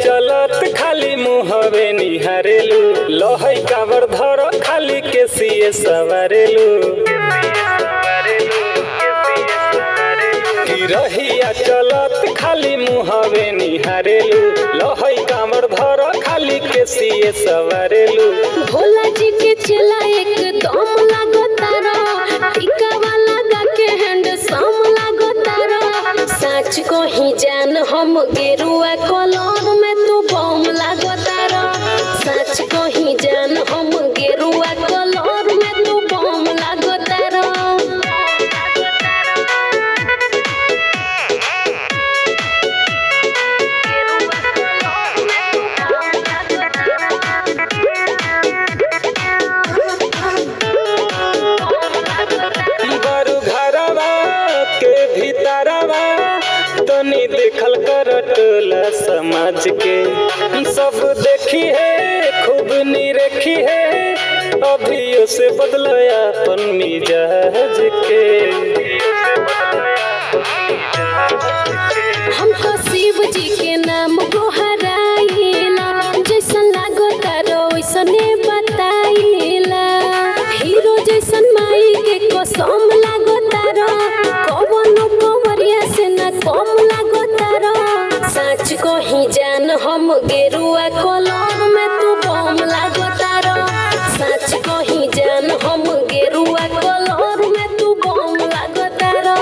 चलत खाली मुहवे निहारेलू लहई कावर धर खाली केसिए सवारेलू रहिया चलत खाली मुहवे निहारेलू लहई कावर धर खाली केसिए सवारेलू। भोला जी के चला एकदम लागो तारा टीका वाला गा के हैंडसम लागो तारा सच को ही जान हम गेरुआ कलर में तू बम लागो तारा सच को ही जान हम गेरुआ कलर में तू बम लागो तारा। तनी देखल कर टोला समाज के सब देखी है खूब निरखी है अभियो से बदलो अपन मिजाज के। हमको शिव जी के नाम गोहराइला जैसन लागो तारो वैसने बताइला हीरो जैसन माई के कसम लागो तारो कवनो कंवरिया से ना कम लागो तारो सच को ही जान हम गेरुआ कलर में तू बम लागो तारो सच को ही जान हम गेरुआ कलर में तू बम लागो तारो।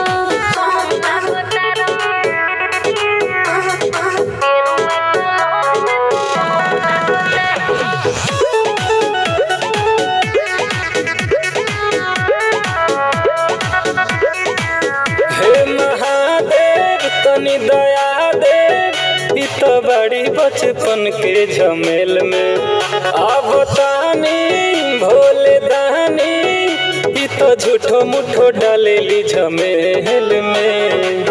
हे महादेव तनी दया दे इ तो बड़ी बचपन के झमेल में अब तानी भोले दानी इ तो झूठो मुठो डालेली झमेल में।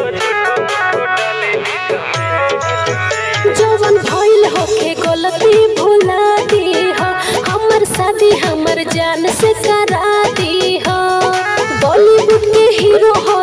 जवन भइल होके गलती भुला दी हो हमर शादी हमर जान से करा दी हो बॉलीवुड के हीरो हो